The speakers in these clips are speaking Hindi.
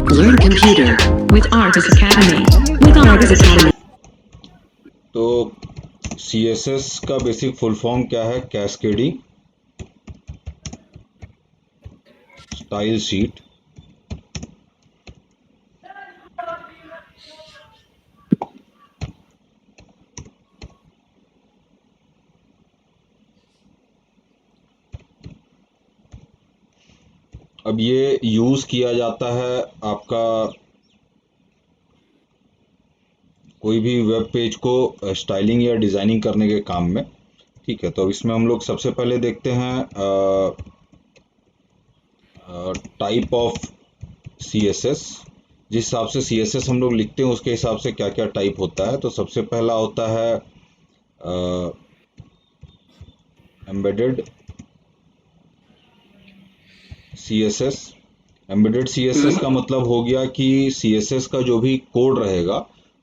Learn computer with Argus Academy. With Argus Academy. तो CSS का बेसिक फुल फॉर्म क्या है? Cascading style sheet. अब ये यूज किया जाता है आपका कोई भी वेब पेज को स्टाइलिंग या डिजाइनिंग करने के काम में। ठीक है, तो अब इसमें हम लोग सबसे पहले देखते हैं टाइप ऑफ CSS। जिस हिसाब से CSS हम लोग लिखते हैं उसके हिसाब से क्या क्या टाइप होता है। तो सबसे पहला होता है एम्बेडेड CSS। एम्बेडेड CSS का मतलब हो गया कि CSS का जो भी कोड रहेगा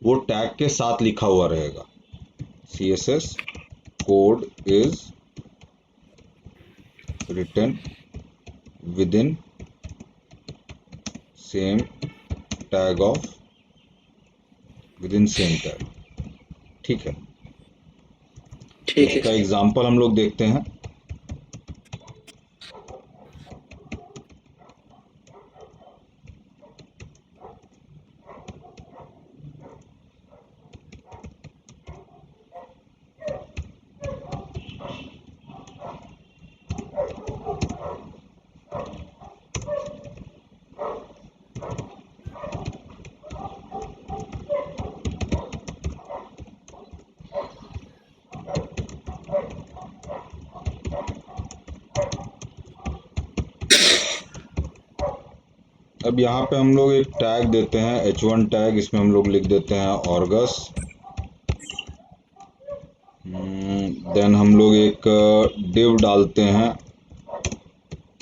वो टैग के साथ लिखा हुआ रहेगा। CSS code is written within same tag of within same tag। ठीक है, इसका एग्जांपल हम लोग देखते हैं। अब यहाँ पे हम लोग एक टैग देते हैं H1 टैग। इसमें हम लोग लिख देते हैं ऑर्गस। देन हम लोग एक डिव डालते हैं,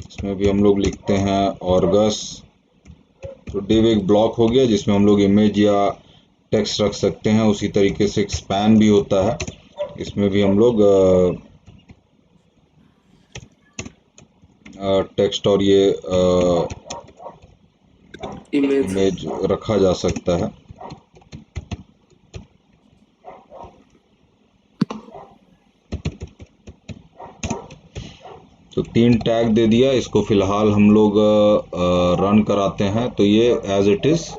इसमें भी हम लोग लिखते हैं ऑर्गस। तो डिव एक ब्लॉक हो गया जिसमें हम लोग इमेज या टेक्स्ट रख सकते हैं। उसी तरीके से एक स्पैन भी होता है, इसमें भी हम लोग टेक्स्ट और ये इमेज रखा जा सकता है। तो 3 टैग दे दिया, इसको फिलहाल हम लोग रन कराते हैं। तो ये एज इट इज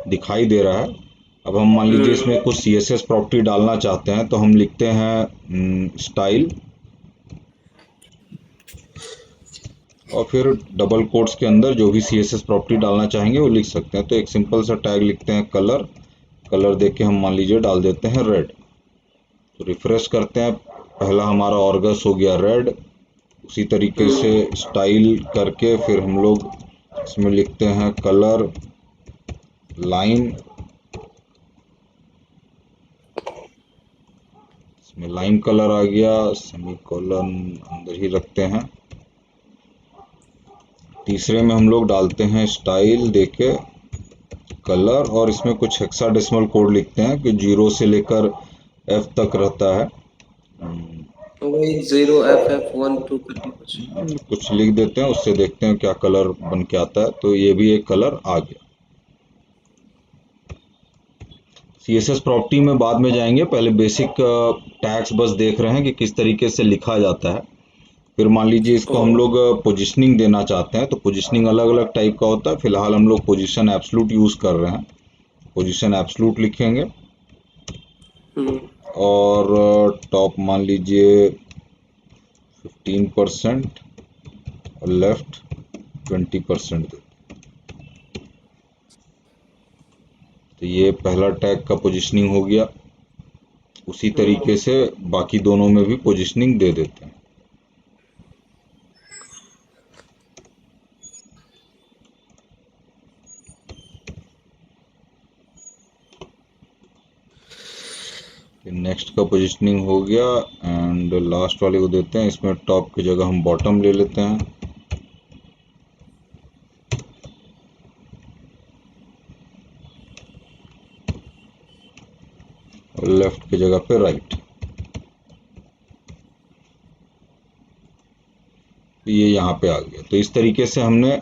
दिखाई दे रहा है। अब हम मान लीजिए इसमें कुछ CSS प्रॉपर्टी डालना चाहते हैं तो हम लिखते हैं स्टाइल और फिर डबल कोट्स के अंदर जो भी CSS प्रॉपर्टी डालना चाहेंगे वो लिख सकते हैं। तो एक सिंपल सा टैग लिखते हैं कलर। कलर देख के हम मान लीजिए डाल देते हैं रेड। तो रिफ्रेश करते हैं, पहला हमारा ऑर्गस हो गया रेड। उसी तरीके से स्टाइल करके फिर हम लोग इसमें लिखते हैं कलर लाइन। इसमें लाइन कलर आ गया, सेमीकोलन अंदर ही रखते हैं। तीसरे में हम लोग डालते हैं स्टाइल देके कलर और इसमें कुछ हेक्साडेसिमल कोड लिखते हैं कि 0 से लेकर F तक रहता है। वही 0FF12 करके कुछ लिख देते हैं, उससे देखते हैं क्या कलर बन के आता है। तो ये भी एक कलर आ गया। CSS प्रॉपर्टी में बाद में जाएंगे, पहले बेसिक टैग्स बस देख रहे हैं कि किस तरीके से लिखा जाता है। फिर मान लीजिए इसको हम लोग पोजिशनिंग देना चाहते हैं तो पोजिशनिंग अलग अलग टाइप का होता है। फिलहाल हम लोग पोजिशन एब्सोल्यूट यूज कर रहे हैं। पोजिशन एब्सोल्यूट लिखेंगे और टॉप मान लीजिए 15% और लेफ्ट 20% दे। तो ये पहला टैग का पोजिशनिंग हो गया। उसी तरीके से बाकी दोनों में भी पोजिशनिंग दे देते हैं। नेक्स्ट का पोजिशनिंग हो गया एंड लास्ट वाले को देते हैं। इसमें टॉप की जगह हम बॉटम ले लेते हैं। और लेफ्ट की जगह पे राइट। तो ये यहाँ पे आ गया। तो इस तरीके से हमने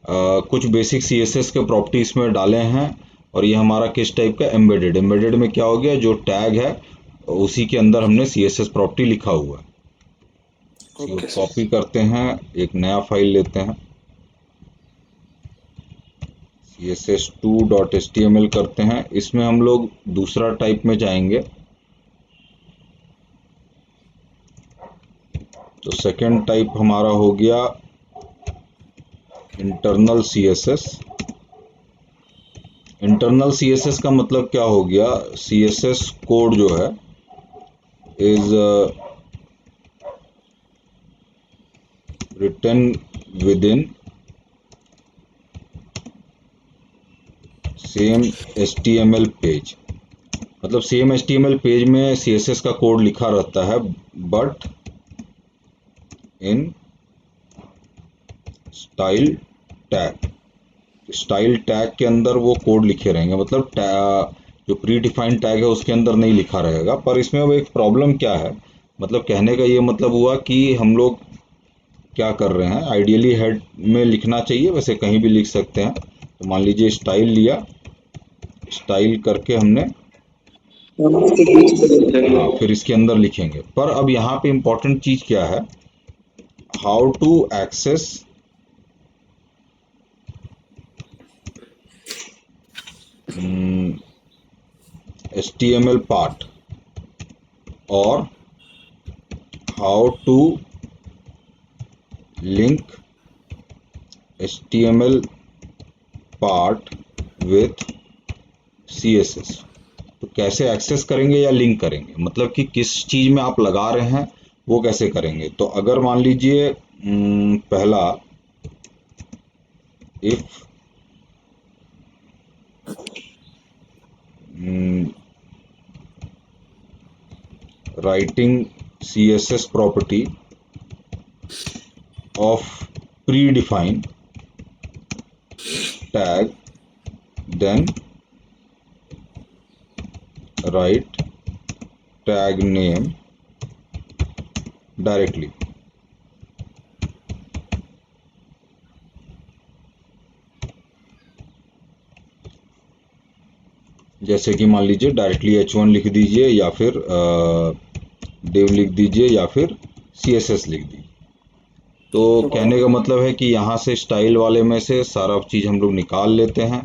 कुछ बेसिक CSS के प्रॉपर्टी इसमें डाले हैं और ये हमारा किस टाइप का एम्बेडेड। एम्बेडेड में क्या हो गया, जो टैग है उसी के अंदर हमने CSS प्रॉपर्टी लिखा हुआ है। Okay sir. कॉपी करते हैं, एक नया फाइल लेते हैं, css2.html करते हैं। इसमें हम लोग दूसरा टाइप में जाएंगे, तो सेकंड टाइप हमारा हो गया इंटरनल CSS। इंटरनल CSS का मतलब क्या हो गया, CSS कोड जो है is written within same HTML page. मतलब सेम HTML पेज में CSS का कोड लिखा रहता है, but in style tag. Style tag के अंदर वो कोड लिखे रहेंगे, मतलब जो प्री डिफाइंड टैग है उसके अंदर नहीं लिखा रहेगा। पर इसमें अब एक प्रॉब्लम क्या है, मतलब कहने का ये मतलब हुआ कि हम लोग क्या कर रहे हैं, आइडियली हेड में लिखना चाहिए, वैसे कहीं भी लिख सकते हैं। तो मान लीजिए स्टाइल लिया, स्टाइल करके हमने हम इसके बीच में लिख देंगे। हाँ फिर इसके अंदर लिखेंगे। पर अब यहाँ पे इम्पोर्टेंट चीज क्या है, how to access HTML part और how to link HTML part with CSS। तो कैसे एक्सेस करेंगे या लिंक करेंगे, मतलब कि किस चीज में आप लगा रहे हैं वो कैसे करेंगे। तो अगर मान लीजिए पहला, if writing CSS property of predefined tag, then write tag name directly। जैसे कि मान लीजिए डायरेक्टली H1 लिख दीजिए, या फिर div लिख दीजिए, या फिर CSS लिख दीजिए। तो कहने का मतलब है कि यहाँ से स्टाइल वाले में से सारा चीज़ हम लोग निकाल लेते हैं।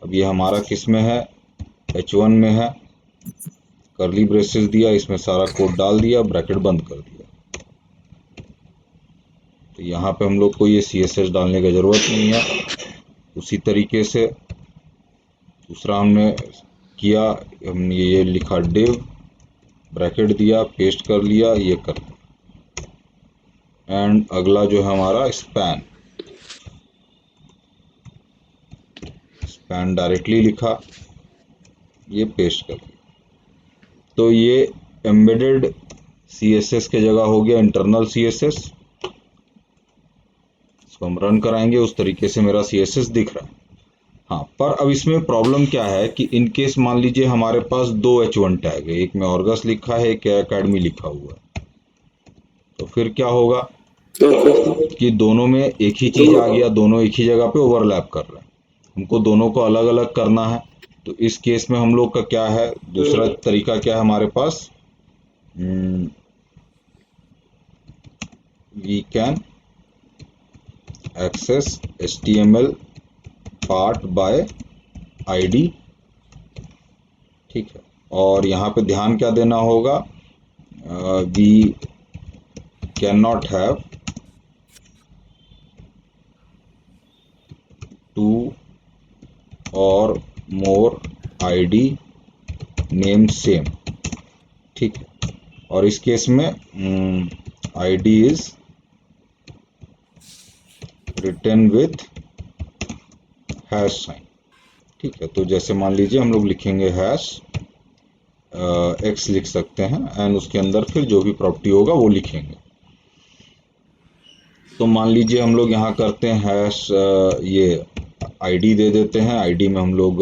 अब ये हमारा किस में है, H1 में है। करली ब्रेसेस दिया, इसमें सारा कोड डाल दिया, ब्रैकेट बंद कर दिया। तो यहाँ पे हम लोग को ये CSS डालने की ज़रूरत नहीं है। उसी तरीके से दूसरा हमने किया, हमने ये लिखा div, ब्रैकेट दिया, पेस्ट कर लिया, ये कर लिया। एंड अगला जो है हमारा स्पैन, स्पैन डायरेक्टली लिखा, ये पेस्ट कर लिया। तो ये एम्बेडेड CSS के जगह हो गया इंटरनल CSS। इसको हम रन कराएंगे, उस तरीके से मेरा CSS दिख रहा है। हाँ, पर अब इसमें प्रॉब्लम क्या है कि इन केस मान लीजिए हमारे पास दो H1 टैग है, एक में ऑर्गस लिखा है, एक एकेडमी लिखा हुआ है। तो फिर क्या होगा कि दोनों में एक ही चीज आ गया, दोनों एक ही जगह पे ओवरलैप कर रहे हैं। हमको दोनों को अलग अलग करना है। तो इस केस में हम लोग का क्या है, दूसरा तरीका क्या है हमारे पास, we can access HTML part by ID। ठीक है, और यहाँ पे ध्यान क्या देना होगा, we can not have to और मोर ID नेम सेम। ठीक है, और इस केस में ID is written with hash sign. ठीक है, तो जैसे मान लीजिए हम लोग लिखेंगे हैश x लिख सकते हैं, एंड उसके अंदर फिर जो भी प्रॉपर्टी होगा वो लिखेंगे। तो मान लीजिए हम लोग यहाँ करते हैं हैश ये ID दे देते हैं, ID में हम लोग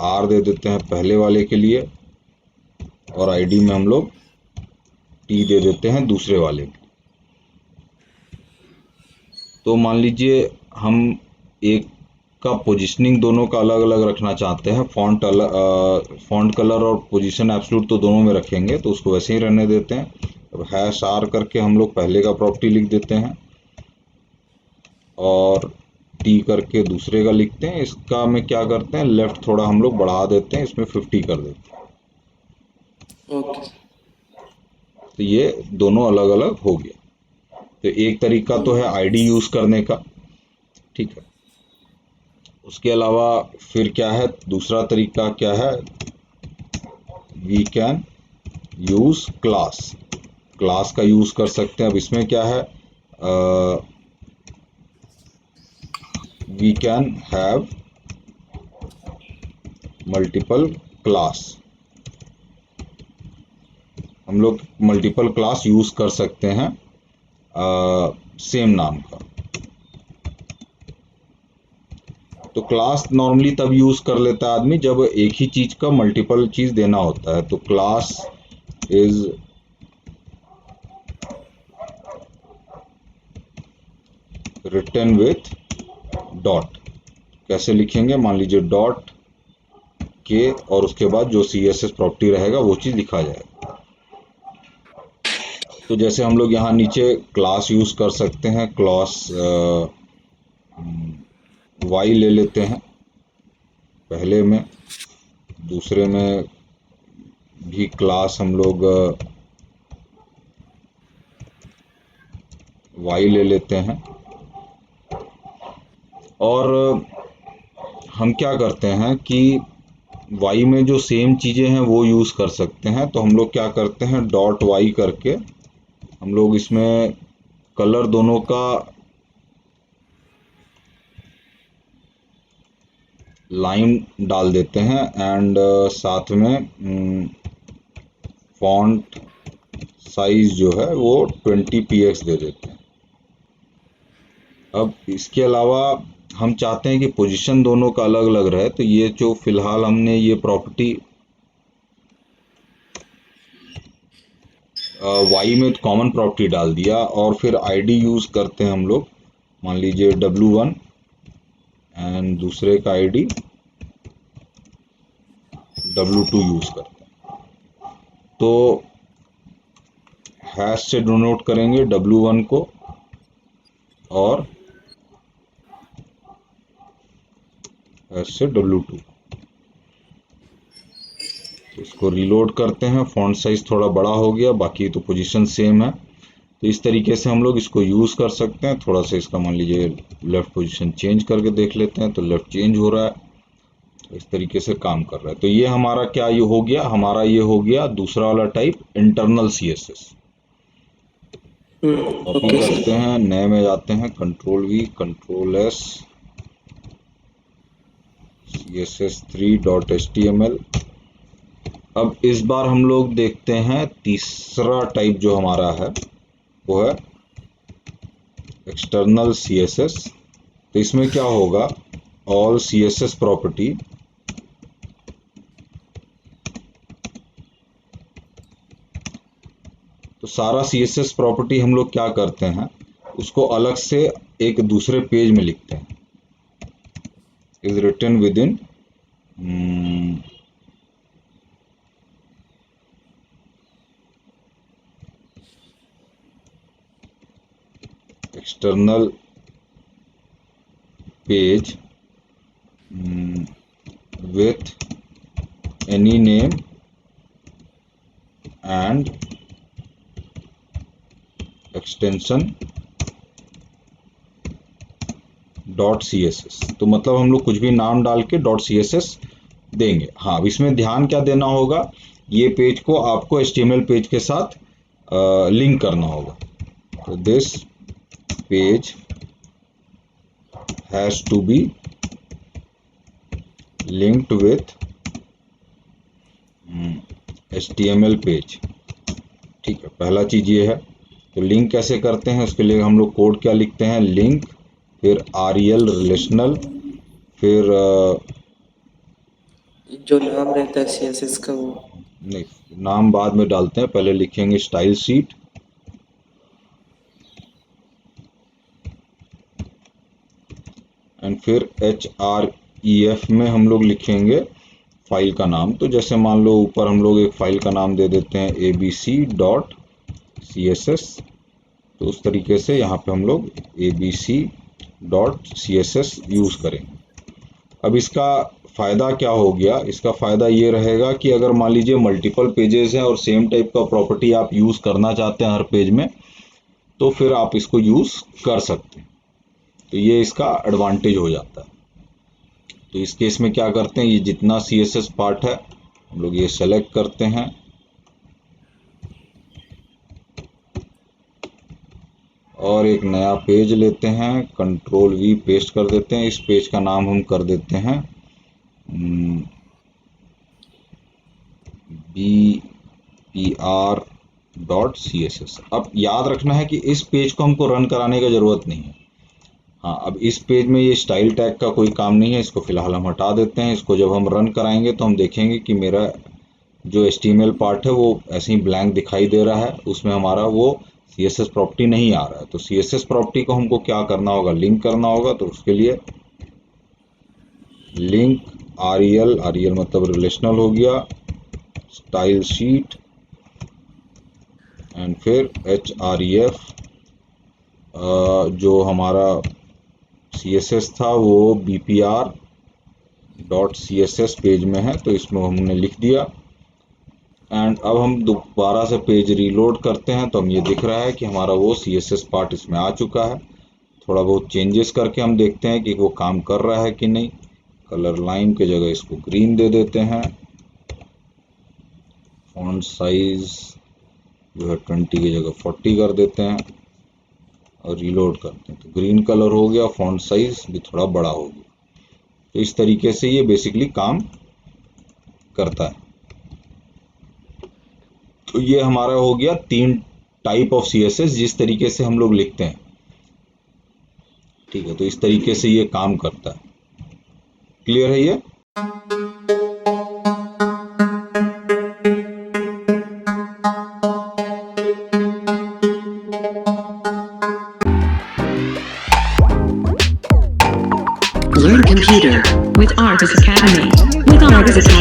R दे देते हैं पहले वाले के लिए, और ID में हम लोग T दे देते हैं दूसरे वाले के। तो मान लीजिए हम एक का पोजीशनिंग दोनों का अलग अलग रखना चाहते हैं, फॉन्ट कलर और पोजीशन एब्सोल्यूट तो दोनों में रखेंगे, तो उसको वैसे ही रहने देते हैं। अब हैश आर करके हम लोग पहले का प्रॉपर्टी लिख देते हैं और टी करके दूसरे का लिखते हैं। इसका में क्या करते हैं, लेफ्ट थोड़ा हम लोग बढ़ा देते हैं, इसमें 50 कर देते हैं। ओके तो ये दोनों अलग अलग हो गया। तो एक तरीका तो है आईडी यूज करने का, ठीक है। उसके अलावा फिर क्या है, दूसरा तरीका क्या है, we can use class. Class का यूज कर सकते हैं। अब इसमें क्या है, we can have multiple class. हम लोग मल्टीपल क्लास यूज कर सकते हैं सेम नाम का। तो क्लास नॉर्मली तब यूज कर लेता है आदमी जब एक ही चीज का मल्टीपल चीज देना होता है। तो class is written with dot. कैसे लिखेंगे, मान लीजिए डॉट के और उसके बाद जो CSS प्रॉपर्टी रहेगा वो चीज लिखा जाएगा। तो जैसे हम लोग यहाँ नीचे क्लास यूज कर सकते हैं, क्लास y ले लेते हैं पहले में, दूसरे में भी क्लास हम लोग y ले लेते हैं। और हम क्या करते हैं कि y में जो सेम चीज़ें हैं वो यूज़ कर सकते हैं। तो हम लोग क्या करते हैं, डॉट y करके हम लोग इसमें कलर दोनों का लाइन डाल देते हैं एंड साथ में फॉन्ट साइज जो है वो 20 px दे देते हैं। अब इसके अलावा हम चाहते हैं कि पोजीशन दोनों का अलग अलग रहे, तो ये जो फिलहाल हमने ये प्रॉपर्टी y में कॉमन प्रॉपर्टी डाल दिया और फिर आईडी यूज करते हैं हम लोग, मान लीजिए W1 एंड दूसरे का आईडी W2 यूज करते हैं। तो हैश से डिनोट करेंगे W1 को और हैश से W2। तो इसको रीलोड करते हैं, फॉन्ट साइज थोड़ा बड़ा हो गया, बाकी तो पोजीशन सेम है। तो इस तरीके से हम लोग इसको यूज़ कर सकते हैं। थोड़ा सा इसका मान लीजिए लेफ़्ट पोजीशन चेंज करके देख लेते हैं, तो लेफ़्ट चेंज हो रहा है, तो इस तरीके से काम कर रहा है। तो ये हमारा क्या ये हो गया, हमारा ये हो गया दूसरा वाला type, internal CSS। Copy okay करते सर हैं, नए में जाते हैं, Ctrl+V Ctrl+S CSS3.html। अब इस बार हम लोग देखते हैं तीसरा टाइप जो हमारा है वो है एक्सटर्नल CSS। तो इसमें क्या होगा, ऑल CSS प्रॉपर्टी तो सारा CSS प्रॉपर्टी हम लोग क्या करते हैं, उसको अलग से एक दूसरे पेज में लिखते हैं। Is written within external page with any name and extension .css। तो मतलब हम लोग कुछ भी नाम डाल के .css देंगे। हाँ, अब इसमें ध्यान क्या देना होगा, ये पेज को आपको HTML पेज के साथ लिंक करना होगा। तो this page has to be linked with HTML page. ठीक है, पहला चीज ये है। तो लिंक कैसे करते हैं, उसके लिए हम लोग कोड क्या लिखते हैं, लिंक फिर REL रिलेशनल, फिर जो नाम रहता है CSS का वो नहीं, नाम बाद में डालते हैं, पहले लिखेंगे स्टाइल शीट एंड फिर HREF में हम लोग लिखेंगे फाइल का नाम। तो जैसे मान लो ऊपर हम लोग एक फाइल का नाम दे देते हैं abc.css, तो उस तरीके से यहाँ पे हम लोग abc.css यूज करेंगे। अब इसका फ़ायदा क्या हो गया, इसका फ़ायदा ये रहेगा कि अगर मान लीजिए मल्टीपल पेजेस हैं और सेम टाइप का प्रॉपर्टी आप यूज़ करना चाहते हैं हर पेज में, तो फिर आप इसको यूज़ कर सकते हैं। तो ये इसका एडवांटेज हो जाता है। तो इस केस में क्या करते हैं, ये जितना CSS पार्ट है हम लोग ये सेलेक्ट करते हैं और एक नया पेज लेते हैं, Ctrl V पेस्ट कर देते हैं। इस पेज का नाम हम कर देते हैं bpr.css। अब याद रखना है कि इस पेज को हमको रन कराने का ज़रूरत नहीं है। हाँ, अब इस पेज में ये स्टाइल टैग का कोई काम नहीं है, इसको फिलहाल हम हटा देते हैं। इसको जब हम रन कराएंगे तो हम देखेंगे कि मेरा जो HTML पार्ट है वो ऐसे ही ब्लैंक दिखाई दे रहा है, उसमें हमारा वो CSS प्रॉपर्टी नहीं आ रहा है। तो CSS प्रॉपर्टी को हमको क्या करना होगा, लिंक करना होगा। तो उसके लिए लिंक REL मतलब रिलेशनल हो गया, स्टाइल शीट एंड फिर HREF जो हमारा CSS था वो bpr.css पेज में है, तो इसमें हमने लिख दिया। एंड अब हम दोबारा से पेज रीलोड करते हैं तो हम ये दिख रहा है कि हमारा वो CSS पार्ट इसमें आ चुका है। थोड़ा बहुत चेंजेस करके हम देखते हैं कि वो काम कर रहा है कि नहीं। कलर लाइन की जगह इसको ग्रीन दे देते हैं, फॉन्ट साइज जो है 20 की जगह 40 कर देते हैं और रीलोड करते हैं तो ग्रीन कलर हो गया, फॉन्ट साइज भी थोड़ा बड़ा हो गया। तो इस तरीके से ये बेसिकली काम करता है। तो ये हमारा हो गया 3 टाइप ऑफ CSS जिस तरीके से हम लोग लिखते हैं। ठीक है, तो इस तरीके से ये काम करता है। क्लियर है ये? Learn computer with Artis Academy. With Artis Academy.